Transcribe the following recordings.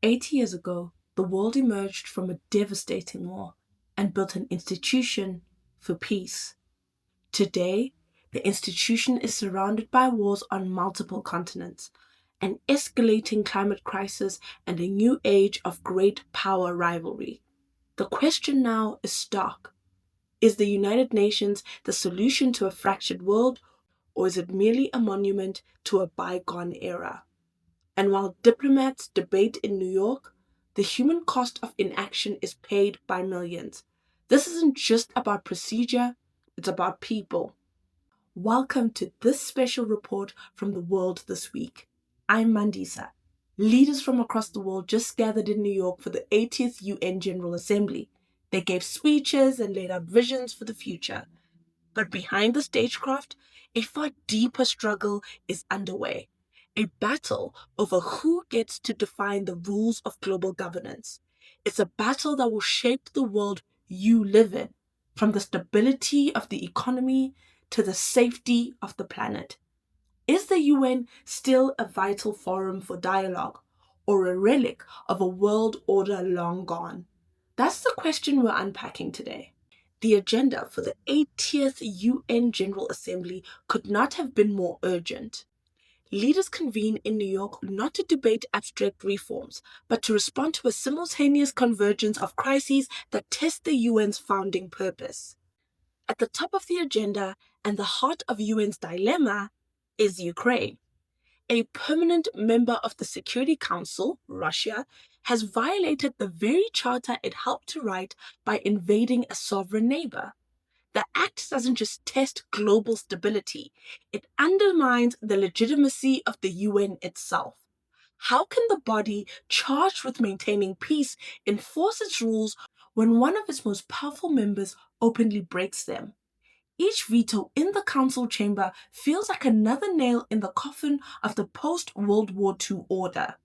80 years ago, the world emerged from a devastating war and built an institution for peace. Today, the institution is surrounded by wars on multiple continents, an escalating climate crisis, and a new age of great power rivalry. The question now is stark. Is the United Nations the solution to a fractured world, or is it merely a monument to a bygone era? And while diplomats debate in New York, the human cost of inaction is paid by millions. This isn't just about procedure, it's about people. Welcome to this special report from the world this week. I'm Mandisa. Leaders from across the world just gathered in New York for the 80th UN General Assembly. They gave speeches and laid out visions for the future. But behind the stagecraft, a far deeper struggle is underway. A battle over who gets to define the rules of global governance. It's a battle that will shape the world you live in, from the stability of the economy to the safety of the planet. Is the UN still a vital forum for dialogue, or a relic of a world order long gone? That's the question we're unpacking today. The agenda for the 80th UN General Assembly could not have been more urgent. Leaders convene in New York not to debate abstract reforms, but to respond to a simultaneous convergence of crises that test the UN's founding purpose. At the top of the agenda and the heart of UN's dilemma is Ukraine. A permanent member of the Security Council, Russia, has violated the very charter it helped to write by invading a sovereign neighbor. The act doesn't just test global stability, it undermines the legitimacy of the UN itself. How can the body charged with maintaining peace enforce its rules when one of its most powerful members openly breaks them? Each veto in the council chamber feels like another nail in the coffin of the post-World War II order.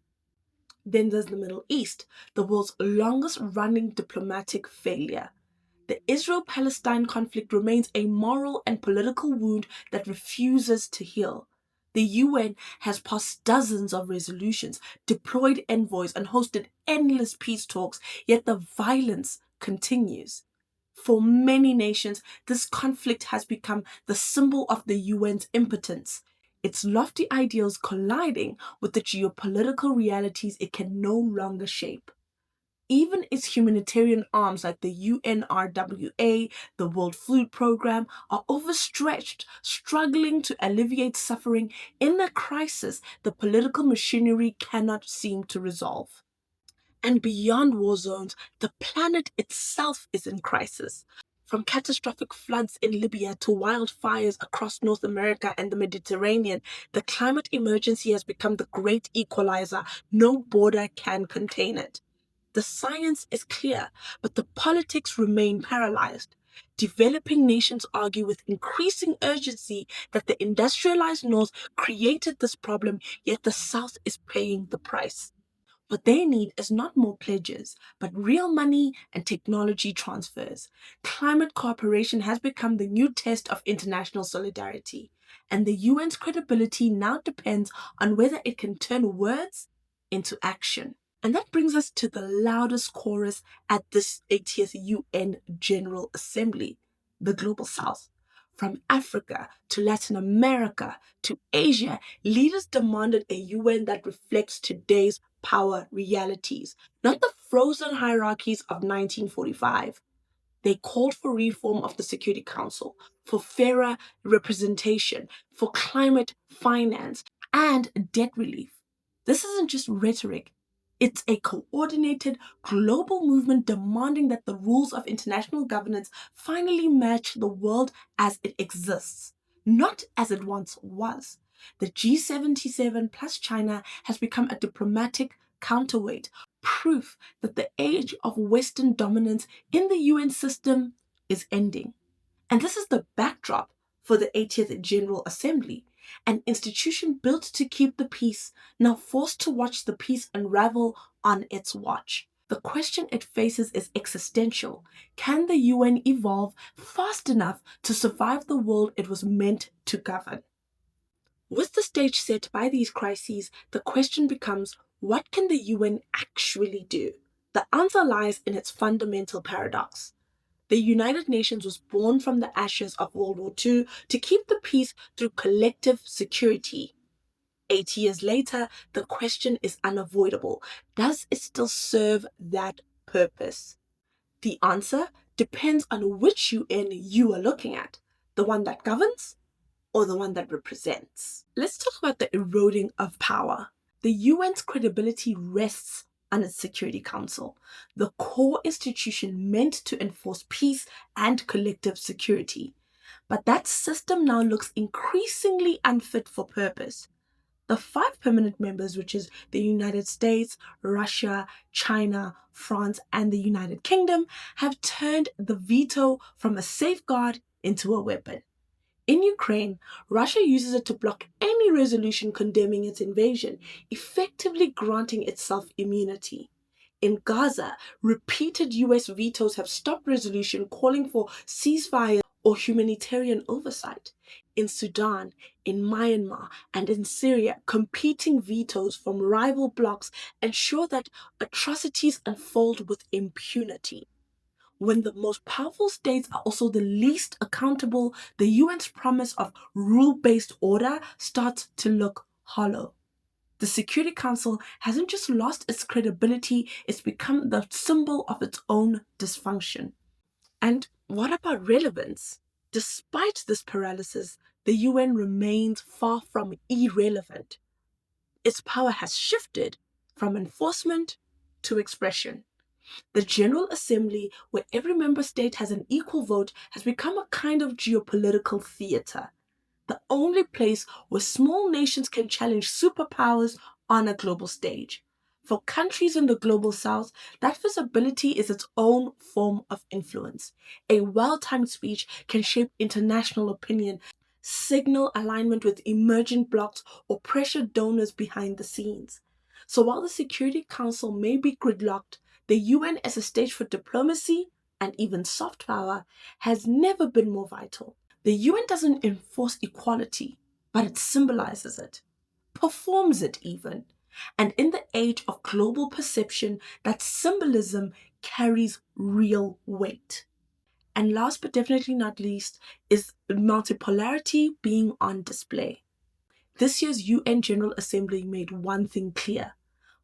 Then there's the Middle East, the world's longest running diplomatic failure. The Israel-Palestine conflict remains a moral and political wound that refuses to heal. The UN has passed dozens of resolutions, deployed envoys, and hosted endless peace talks, yet the violence continues. For many nations, this conflict has become the symbol of the UN's impotence, its lofty ideals colliding with the geopolitical realities it can no longer shape. Even its humanitarian arms like the UNRWA, the World Food Programme, are overstretched, struggling to alleviate suffering in a crisis the political machinery cannot seem to resolve. And beyond war zones, the planet itself is in crisis. From catastrophic floods in Libya to wildfires across North America and the Mediterranean, the climate emergency has become the great equalizer. No border can contain it. The science is clear, but the politics remain paralyzed. Developing nations argue with increasing urgency that the industrialized North created this problem, yet the South is paying the price. What they need is not more pledges, but real money and technology transfers. Climate cooperation has become the new test of international solidarity, and the UN's credibility now depends on whether it can turn words into action. And that brings us to the loudest chorus at this 80th UN General Assembly, the Global South. From Africa to Latin America to Asia, leaders demanded a UN that reflects today's power realities, not the frozen hierarchies of 1945. They called for reform of the Security Council, for fairer representation, for climate finance, and debt relief. This isn't just rhetoric. It's a coordinated global movement demanding that the rules of international governance finally match the world as it exists, not as it once was. The G77 plus China has become a diplomatic counterweight, proof that the age of Western dominance in the UN system is ending. And this is the backdrop for the 80th General Assembly, an institution built to keep the peace, now forced to watch the peace unravel on its watch. The question it faces is existential. Can the UN evolve fast enough to survive the world it was meant to govern? With the stage set by these crises, the question becomes, what can the UN actually do? The answer lies in its fundamental paradox. The United Nations was born from the ashes of World War II to keep the peace through collective security. 80 years later, the question is unavoidable. Does it still serve that purpose? The answer depends on which UN you are looking at, the one that governs or the one that represents. Let's talk about the eroding of power. The UN's credibility rests on its Security Council, the core institution meant to enforce peace and collective security. But that system now looks increasingly unfit for purpose. The 5 permanent members, which is the United States, Russia, China, France, and the United Kingdom, have turned the veto from a safeguard into a weapon. In Ukraine, Russia uses it to block any resolution condemning its invasion, effectively granting itself immunity. In Gaza, repeated US vetoes have stopped resolution calling for ceasefire or humanitarian oversight. In Sudan, in Myanmar, and in Syria, competing vetoes from rival blocs ensure that atrocities unfold with impunity. When the most powerful states are also the least accountable, the UN's promise of rule-based order starts to look hollow. The Security Council hasn't just lost its credibility, it's become the symbol of its own dysfunction. And what about relevance? Despite this paralysis, the UN remains far from irrelevant. Its power has shifted from enforcement to expression. The General Assembly, where every member state has an equal vote, has become a kind of geopolitical theatre. The only place where small nations can challenge superpowers on a global stage. For countries in the global south, that visibility is its own form of influence. A well-timed speech can shape international opinion, signal alignment with emergent blocs, or pressure donors behind the scenes. So while the Security Council may be gridlocked, the UN as a stage for diplomacy and even soft power has never been more vital. The UN doesn't enforce equality, but it symbolizes it, performs it even. And in the age of global perception, that symbolism carries real weight. And last but definitely not least is multipolarity being on display. This year's UN General Assembly made one thing clear.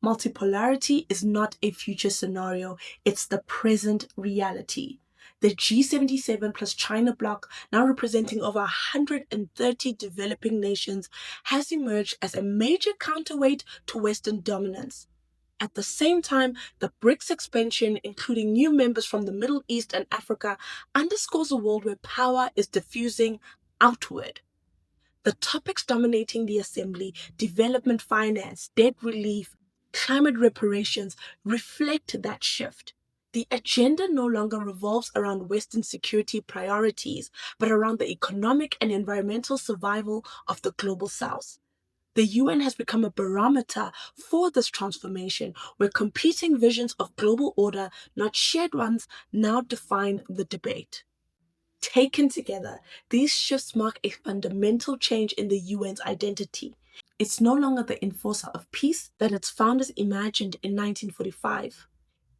Multipolarity is not a future scenario, it's the present reality. The G77 plus China bloc, now representing over 130 developing nations, has emerged as a major counterweight to Western dominance. At the same time, the BRICS expansion, including new members from the Middle East and Africa, underscores a world where power is diffusing outward. The topics dominating the assembly, development finance, debt relief, climate reparations, reflect that shift. The agenda no longer revolves around Western security priorities, but around the economic and environmental survival of the global south. The UN has become a barometer for this transformation, where competing visions of global order, not shared ones, now define the debate. Taken together, these shifts mark a fundamental change in the UN's identity. It's no longer the enforcer of peace that its founders imagined in 1945.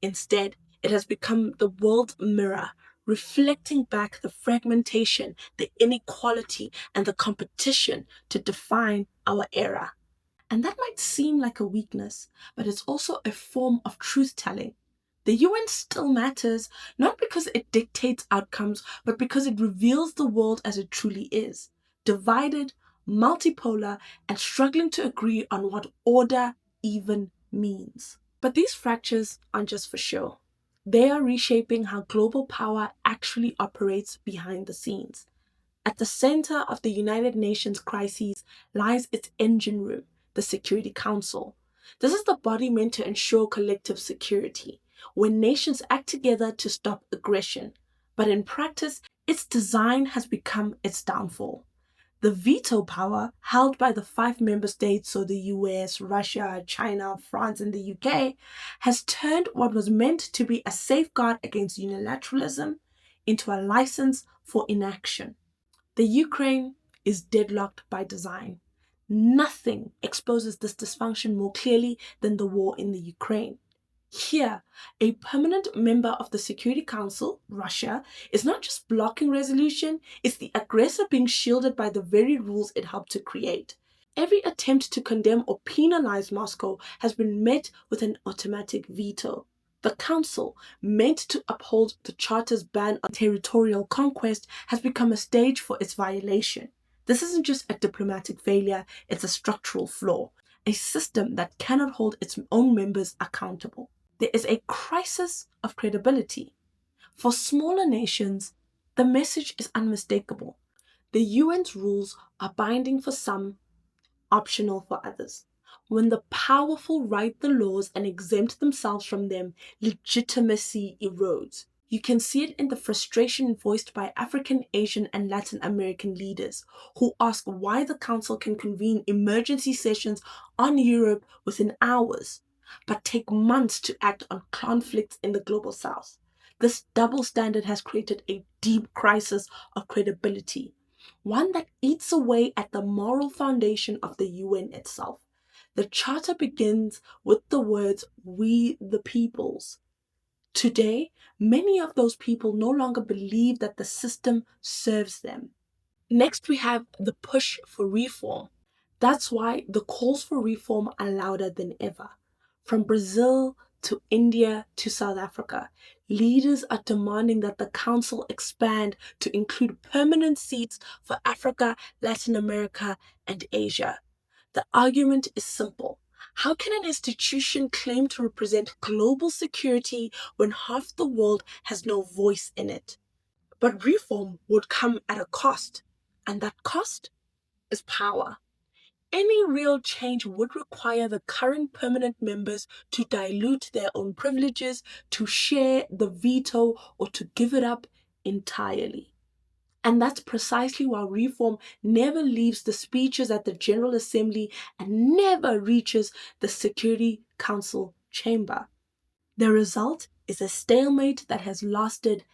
Instead, it has become the world's mirror, reflecting back the fragmentation, the inequality, and the competition to define our era. And that might seem like a weakness, but it's also a form of truth-telling. The UN still matters, not because it dictates outcomes, but because it reveals the world as it truly is, divided, multipolar, and struggling to agree on what order even means. But these fractures aren't just for show. They are reshaping how global power actually operates behind the scenes. At the center of the United Nations crises lies its engine room, the Security Council. This is the body meant to ensure collective security, when nations act together to stop aggression. But in practice, its design has become its downfall. The veto power held by the 5 member states, so the US, Russia, China, France, and the UK, has turned what was meant to be a safeguard against unilateralism into a license for inaction. The Ukraine is deadlocked by design. Nothing exposes this dysfunction more clearly than the war in the Ukraine. Here, a permanent member of the Security Council, Russia, is not just blocking resolution, it's the aggressor being shielded by the very rules it helped to create. Every attempt to condemn or penalize Moscow has been met with an automatic veto. The Council, meant to uphold the Charter's ban on territorial conquest, has become a stage for its violation. This isn't just a diplomatic failure, it's a structural flaw, a system that cannot hold its own members accountable. There is a crisis of credibility. For smaller nations, the message is unmistakable. The UN's rules are binding for some, optional for others. When the powerful write the laws and exempt themselves from them, legitimacy erodes. You can see it in the frustration voiced by African, Asian, and Latin American leaders who ask why the Council can convene emergency sessions on Europe within hours, but take months to act on conflicts in the global south. This double standard has created a deep crisis of credibility, one that eats away at the moral foundation of the UN itself. The Charter begins with the words, "We the peoples." Today, many of those people no longer believe that the system serves them. Next, we have the push for reform. That's why the calls for reform are louder than ever. From Brazil to India to South Africa, leaders are demanding that the Council expand to include permanent seats for Africa, Latin America, and Asia. The argument is simple. How can an institution claim to represent global security when half the world has no voice in it? But reform would come at a cost, and that cost is power. Any real change would require the current permanent members to dilute their own privileges, to share the veto, or to give it up entirely. And that's precisely why reform never leaves the speeches at the General Assembly and never reaches the Security Council chamber. The result is a stalemate that has lasted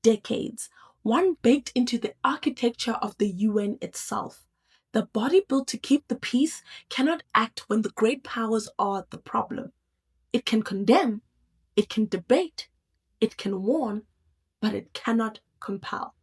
decades, one baked into the architecture of the UN itself. The body built to keep the peace cannot act when the great powers are the problem. It can condemn, it can debate, it can warn, but it cannot compel.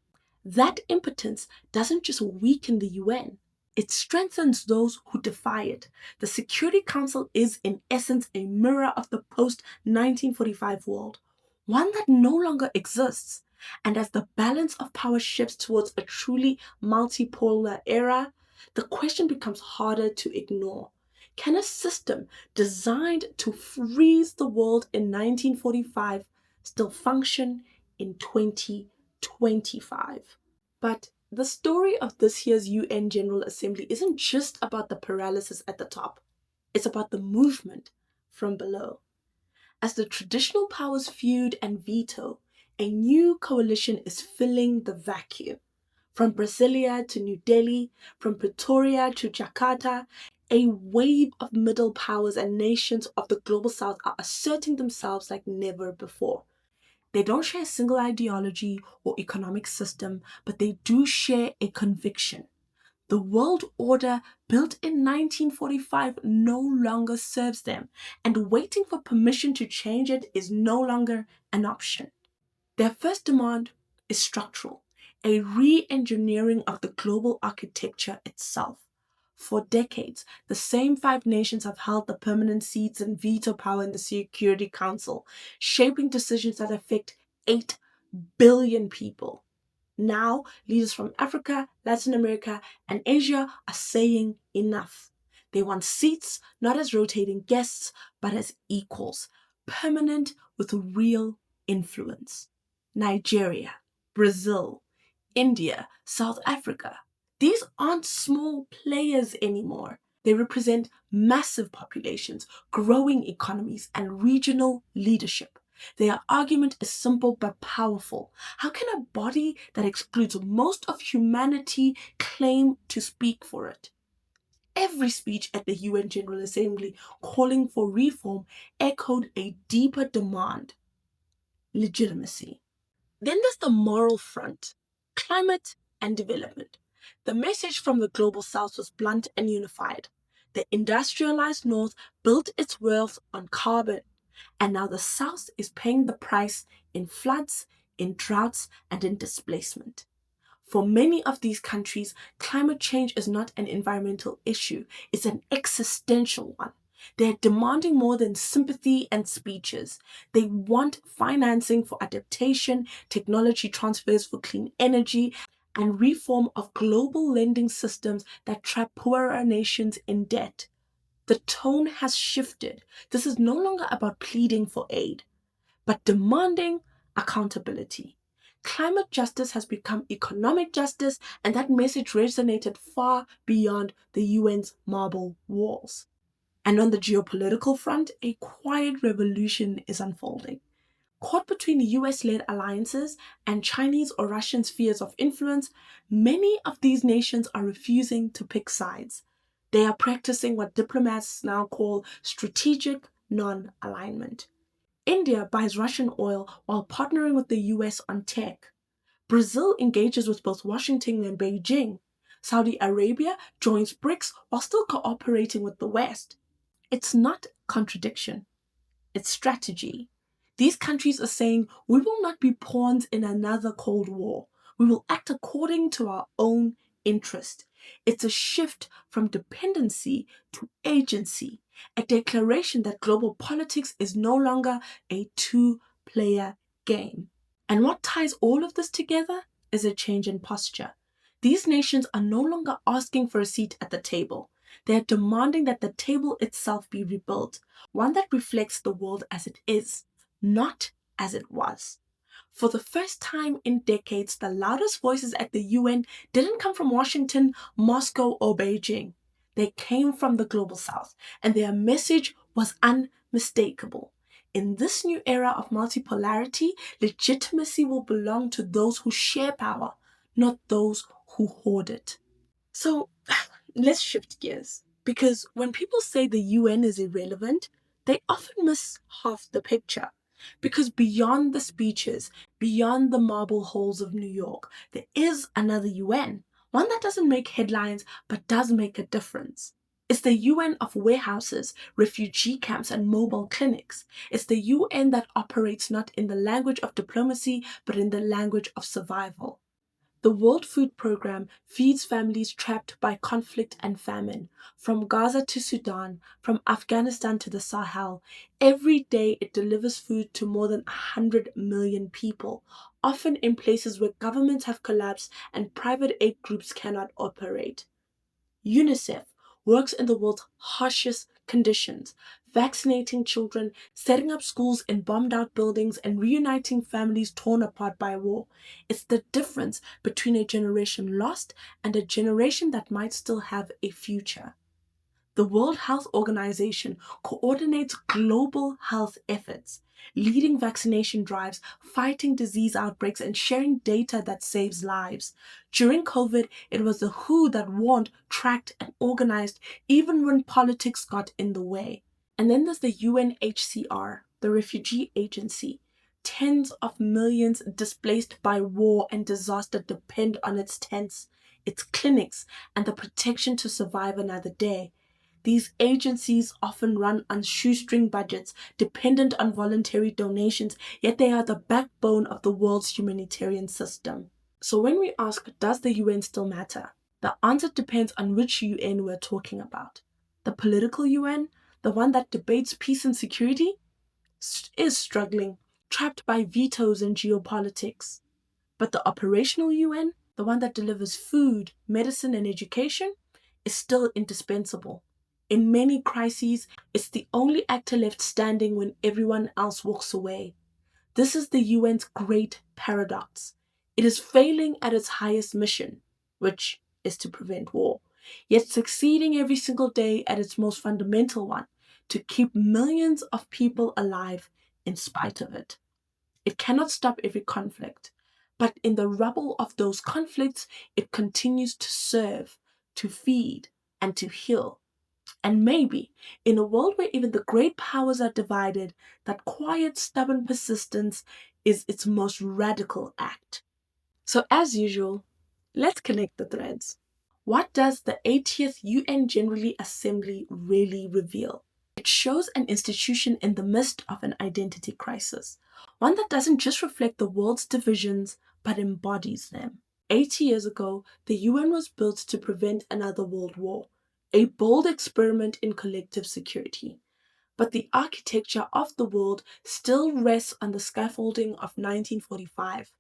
That impotence doesn't just weaken the UN, it strengthens those who defy it. The Security Council is, in essence, a mirror of the post 1945 world, one that no longer exists. And as the balance of power shifts towards a truly multipolar era, the question becomes harder to ignore. Can a system designed to freeze the world in 1945 still function in 2025? But the story of this year's UN General Assembly isn't just about the paralysis at the top, it's about the movement from below. As the traditional powers feud and veto, a new coalition is filling the vacuum. From Brasilia to New Delhi, from Pretoria to Jakarta, a wave of middle powers and nations of the global south are asserting themselves like never before. They don't share a single ideology or economic system, but they do share a conviction. The world order built in 1945 no longer serves them, and waiting for permission to change it is no longer an option. Their first demand is structural, a re-engineering of the global architecture itself. For decades, the same five nations have held the permanent seats and veto power in the Security Council, shaping decisions that affect 8 billion people. Now, leaders from Africa, Latin America, and Asia are saying enough. They want seats not as rotating guests, but as equals, permanent with real influence. Nigeria, Brazil, India, South Africa. These aren't small players anymore. They represent massive populations, growing economies, and regional leadership. Their argument is simple but powerful. How can a body that excludes most of humanity claim to speak for it? Every speech at the UN General Assembly calling for reform echoed a deeper demand: legitimacy. Then there's the moral front, climate and development. The message from the global south was blunt and unified. The industrialized north built its wealth on carbon, and now the south is paying the price in floods, in droughts, and in displacement. For many of these countries, climate change is not an environmental issue, it's an existential one. They're demanding more than sympathy and speeches. They want financing for adaptation, technology transfers for clean energy, and reform of global lending systems that trap poorer nations in debt. The tone has shifted. This is no longer about pleading for aid, but demanding accountability. Climate justice has become economic justice, and that message resonated far beyond the UN's marble walls. And on the geopolitical front, a quiet revolution is unfolding. Caught between US-led alliances and Chinese or Russian spheres of influence, many of these nations are refusing to pick sides. They are practicing what diplomats now call strategic non-alignment. India buys Russian oil while partnering with the US on tech. Brazil engages with both Washington and Beijing. Saudi Arabia joins BRICS while still cooperating with the West. It's not contradiction, it's strategy. These countries are saying we will not be pawns in another Cold War. We will act according to our own interest. It's a shift from dependency to agency, a declaration that global politics is no longer a two-player game. And what ties all of this together is a change in posture. These nations are no longer asking for a seat at the table. They are demanding that the table itself be rebuilt, one that reflects the world as it is, not as it was. For the first time in decades, the loudest voices at the UN didn't come from Washington, Moscow, or Beijing. They came from the global south, and their message was unmistakable. In this new era of multipolarity, legitimacy will belong to those who share power, not those who hoard it. So let's shift gears, because when people say the UN is irrelevant, they often miss half the picture. Because beyond the speeches, beyond the marble halls of New York, there is another UN, one that doesn't make headlines but does make a difference. It's the UN of warehouses, refugee camps, and mobile clinics. It's the UN that operates not in the language of diplomacy but in the language of survival. The World Food Programme feeds families trapped by conflict and famine, from Gaza to Sudan, from Afghanistan to the Sahel. Every day it delivers food to more than 100 million people, often in places where governments have collapsed and private aid groups cannot operate. UNICEF works in the world's harshest conditions, vaccinating children, setting up schools in bombed out buildings, and reuniting families torn apart by war. It's the difference between a generation lost and a generation that might still have a future. The World Health Organization coordinates global health efforts, leading vaccination drives, fighting disease outbreaks, and sharing data that saves lives. During COVID, it was the WHO that warned, tracked, and organized, even when politics got in the way. And then there's the UNHCR, the refugee agency. Tens of millions displaced by war and disaster depend on its tents, its clinics, and the protection to survive another day. These agencies often run on shoestring budgets, dependent on voluntary donations, yet they are the backbone of the world's humanitarian system. So when we ask, does the UN still matter? The answer depends on which UN we're talking about. The political UN, the one that debates peace and security, is struggling, trapped by vetoes and geopolitics. But the operational UN, the one that delivers food, medicine, and education, is still indispensable. In many crises, it's the only actor left standing when everyone else walks away. This is the UN's great paradox. It is failing at its highest mission, which is to prevent war, yet succeeding every single day at its most fundamental one, to keep millions of people alive in spite of it. It cannot stop every conflict, but in the rubble of those conflicts, it continues to serve, to feed, and to heal. And maybe, in a world where even the great powers are divided, that quiet, stubborn persistence is its most radical act. So as usual, Let's connect the threads. What does the 80th UN General Assembly really reveal? It shows an institution in the midst of an identity crisis, one that doesn't just reflect the world's divisions, but embodies them. 80 years ago, the UN was built to prevent another world war, a bold experiment in collective security. But the architecture of the world still rests on the scaffolding of 1945.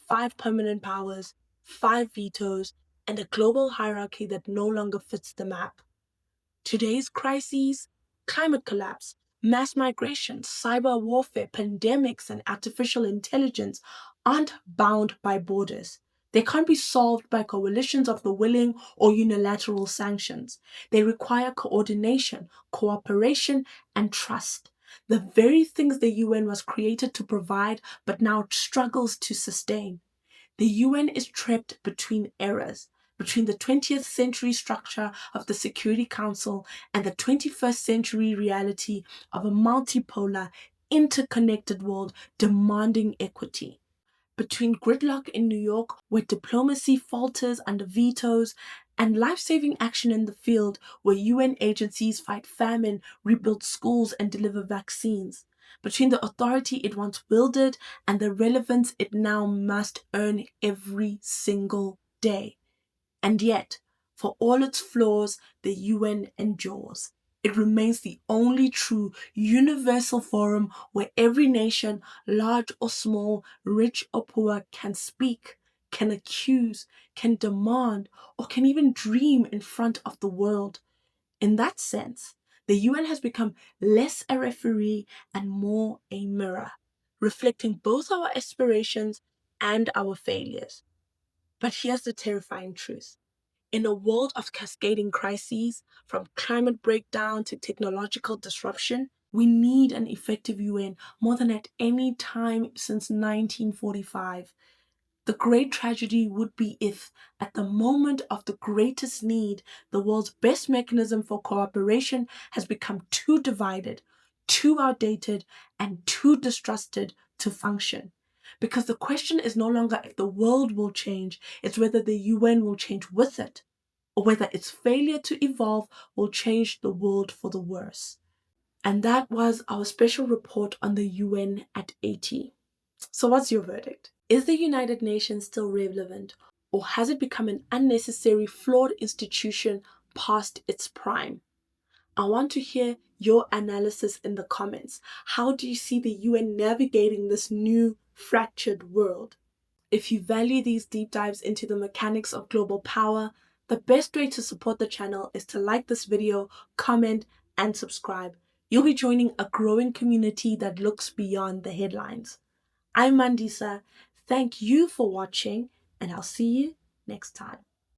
5 permanent powers, 5 vetoes, and a global hierarchy that no longer fits the map. Today's crises, climate collapse, mass migration, cyber warfare, pandemics, and artificial intelligence aren't bound by borders. They can't be solved by coalitions of the willing or unilateral sanctions. They require coordination, cooperation, and trust. The very things the UN was created to provide but now struggles to sustain. The UN is trapped between eras, between the 20th century structure of the Security Council and the 21st century reality of a multipolar, interconnected world demanding equity. Between gridlock in New York, where diplomacy falters under vetoes, and life-saving action in the field, where UN agencies fight famine, rebuild schools, and deliver vaccines. Between the authority it once wielded and the relevance it now must earn every single day. And yet, for all its flaws, the UN endures. It remains the only true universal forum where every nation, large or small, rich or poor, can speak, can accuse, can demand, or can even dream in front of the world. In that sense, the UN has become less a referee and more a mirror, reflecting both our aspirations and our failures. But here's the terrifying truth. In a world of cascading crises, from climate breakdown to technological disruption, we need an effective UN more than at any time since 1945. The great tragedy would be if, at the moment of the greatest need, the world's best mechanism for cooperation has become too divided, too outdated, and too distrusted to function. Because the question is no longer if the world will change, it's whether the UN will change with it, or whether its failure to evolve will change the world for the worse. And that was our special report on the UN at 80. So what's your verdict? Is the United Nations still relevant, or has it become an unnecessary, flawed institution past its prime? I want to hear your analysis in the comments. How do you see the UN navigating this new, fractured world? If you value these deep dives into the mechanics of global power, the best way to support the channel is to like this video, comment, and subscribe. You'll be joining a growing community that looks beyond the headlines. I'm Mandisa. Thank you for watching, and I'll see you next time.